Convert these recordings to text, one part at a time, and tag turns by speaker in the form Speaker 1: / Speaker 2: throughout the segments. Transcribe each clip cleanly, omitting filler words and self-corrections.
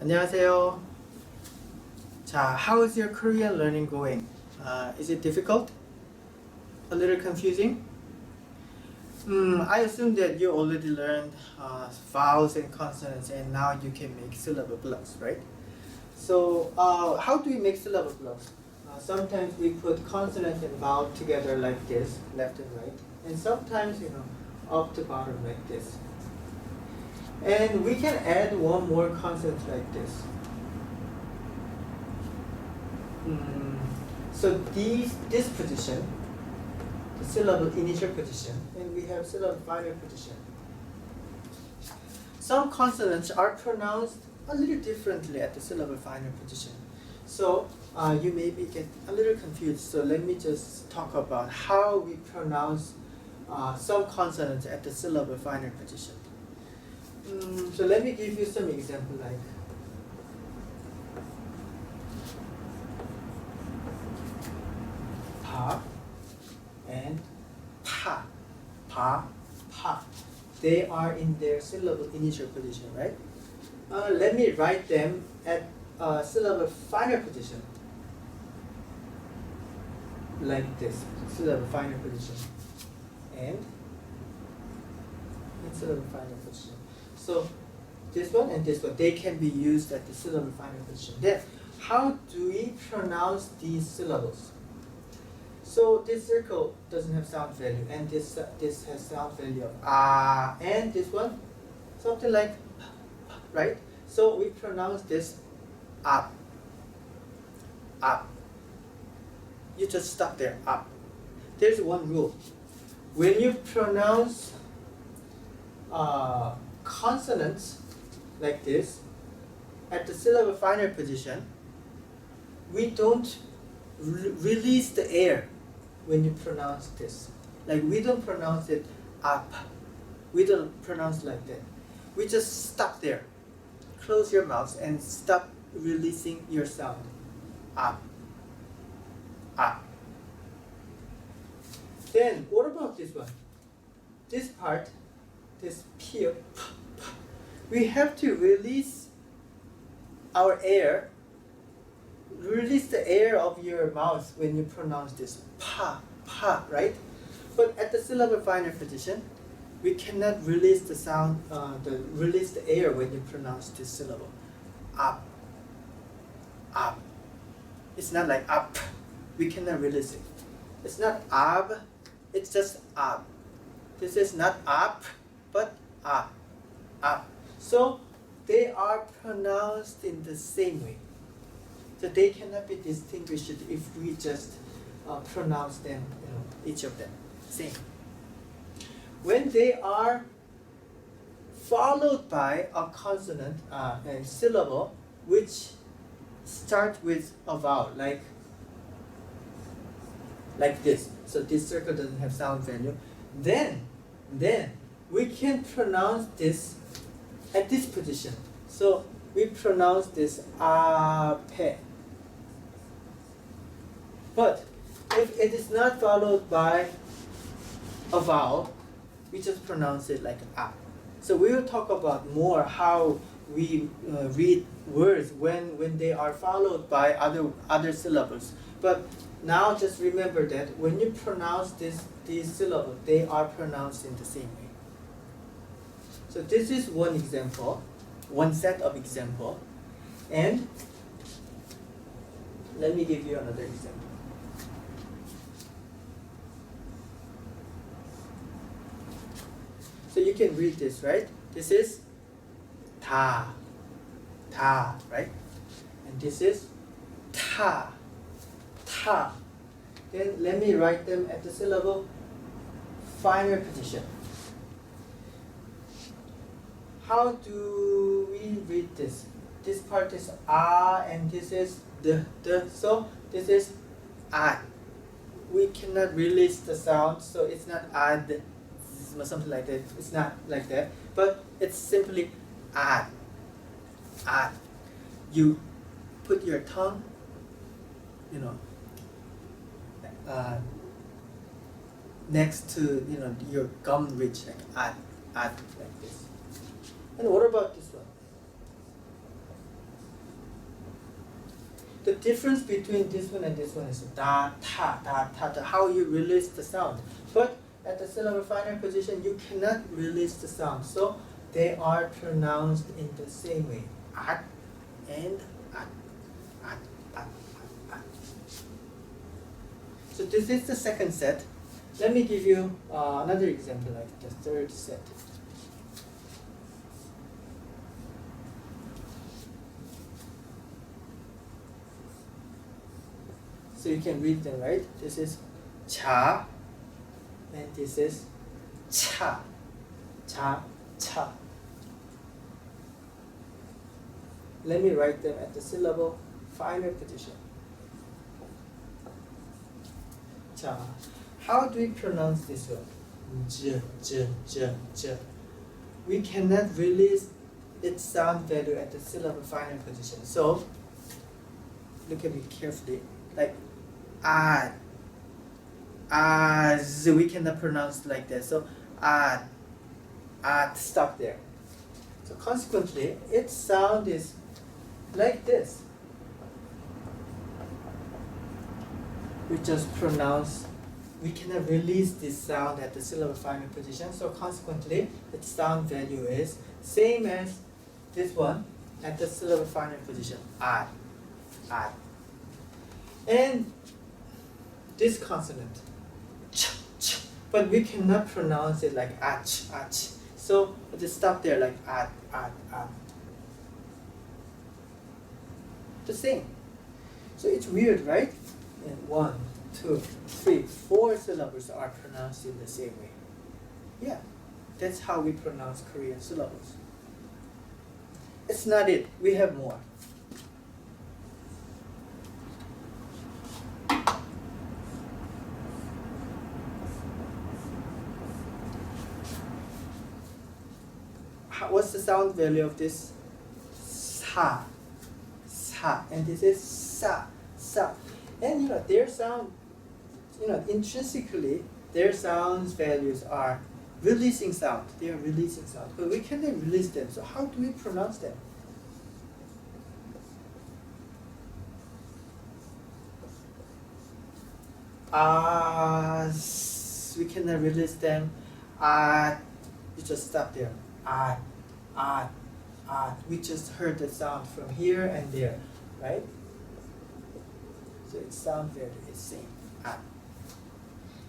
Speaker 1: 안녕하세요. 자, how is your Korean learning going? Is it difficult? A little confusing? I assume that you already learned vowels and consonants and now you can make syllable blocks, right? So, how do we make syllable blocks? Sometimes we put consonant and vowel together like this, left and right. And sometimes, up to bottom like this. And we can add one more consonant like this. So this position, the syllable initial position, and we have syllable final position. Some consonants are pronounced a little differently at the syllable final position. So you maybe get a little confused. So let me just talk about how we pronounce some consonants at the syllable final position. So let me give you some example like pa and pa, pa. They are in their syllable initial position, right? Let me write them at syllable final position like this, syllable final position, and syllable final position. So this one and this one, they can be used at the syllable final position. Then, how do we pronounce these syllables? So this circle doesn't have sound value, and this has sound value of ah, and this one, something like right? So we pronounce this up, up. You just stop there, up. There's one rule. When you pronounce consonants like this at the syllable final position, we don't release the air when you pronounce this. Like we don't pronounce it up. We don't pronounce like that. We just stop there. Close your mouth and stop releasing your sound. Up, up. Then what about this one? This part, this p, we have to release our air. Release the air of your mouth when you pronounce this pa, right? But at the syllable final position, we cannot release the sound, release the air when you pronounce this syllable. Up, up. It's not like up. We cannot release it. It's not ab. It's just up. This is not up, but up, up. So they are pronounced in the same way. So they cannot be distinguished if we just pronounce them, each of them, same. When they are followed by a consonant and syllable which start with a vowel, like this. So this circle doesn't have sound value. Then we can pronounce this at this position. So we pronounce this ape. But if it is not followed by a vowel, we just pronounce it like a. So we will talk about more how we read words when they are followed by other syllables. But now just remember that when you pronounce these syllables, they are pronounced in the same way. So this is one example, one set of example, and let me give you another example. So you can read this, right? This is ta, right? And this is ta. Then let me write them at the syllable final position. How do we read this? This part is ah, and this is the. So this is ad. We cannot release the sound, so it's not ad, something like that. It's not like that, but it's simply ad. You put your tongue, next to your gum ridge, like ad like this. And what about this one? the difference between this one and this one is da, ta, da, ta, da, how you release the sound. But at the syllable final position, you cannot release the sound. So they are pronounced in the same way. At and at, at, at, at. So this is the second set. Let me give you another example, like the third set. So you can read them, right? This is cha, and this is cha, cha, cha. Let me write them at the syllable final position. Cha. How do we pronounce this one? J, j, j, j. We cannot release its sound value at the syllable final position. So look at me carefully. Like as we cannot pronounce like that. So stop there. So consequently, its sound is like this. We just pronounce. We cannot release this sound at the syllable final position. So consequently, its sound value is same as this one at the syllable final position. Ad. And this consonant, ch, ch, but we cannot pronounce it like ach, ach. So we just stop there like ad. The same. So it's weird, right? And 1, 2, 3, 4 syllables are pronounced in the same way. Yeah, that's how we pronounce Korean syllables. It's not it. We have more. What's the sound value of this? Sa, sa, and this is sa, sa. And their sound, intrinsically, their sounds values are releasing sound. They are releasing sound, but we cannot release them. So how do we pronounce them? We cannot release them. You just stop there. We just heard the sound from here and there, right? So its sound value is same.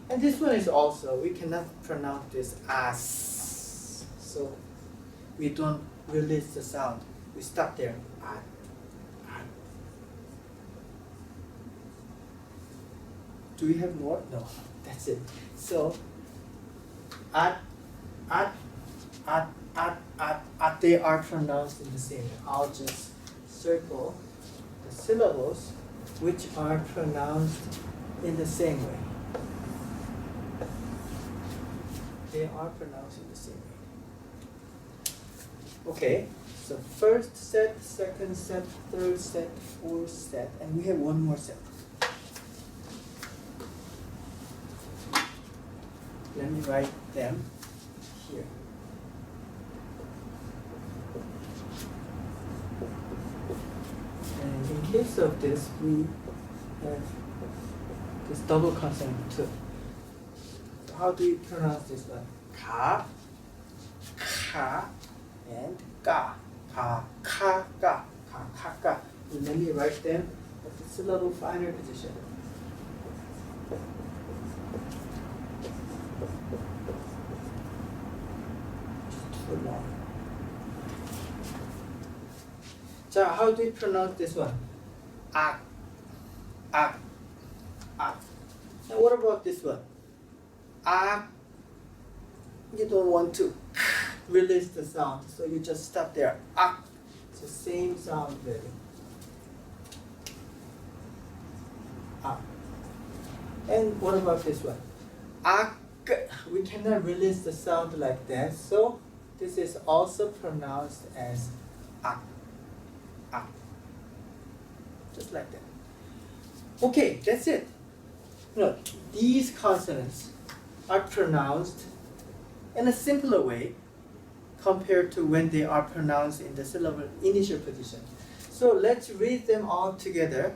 Speaker 1: And this one is also, we cannot pronounce this as. So we don't release the sound. We stop there. Do we have more? No, that's it. So they are pronounced in the same way. I'll just circle the syllables which are pronounced in the same way. They are pronounced in the same way. Okay, so first set, second set, third set, fourth set, and we have one more set. Let me write them here. And in case of this, we have this double consonant too. So how do you pronounce this one? Ka, ka, and ka. Ka, ka, ka, ka, ka, ka. And let me write them at the syllable final position. Too long. So how do you pronounce this one? Ak, ak, ak. And what about this one? Ak. You don't want to release the sound, so you just stop there. Ak. It's the same sound value. Ak. And what about this one? Ak. We cannot release the sound like that, so this is also pronounced as ak. Ak. Just like that. Okay, that's it. These consonants are pronounced in a simpler way compared to when they are pronounced in the syllable initial position. So So let's read them all together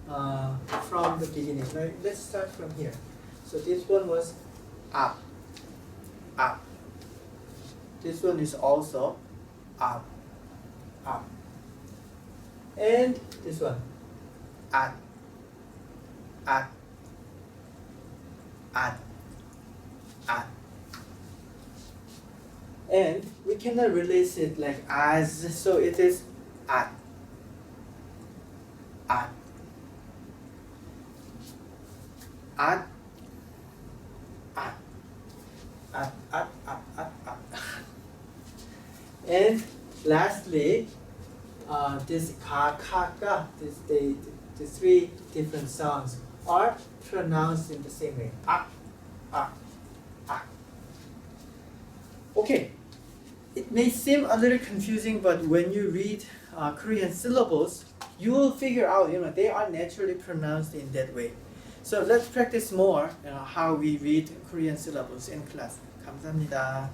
Speaker 1: from the beginning. Right? Let's start from here. So this one was up, up. This one is also up, up. And this one, at, at, at, at. And we cannot release it like as, so it is at, at, at, at, at. And lastly, this ka, the three different sounds are pronounced in the same way. Okay, it may seem a little confusing, but when you read Korean syllables, you will figure out, they are naturally pronounced in that way. So let's practice more, how we read Korean syllables in class. 감사합니다.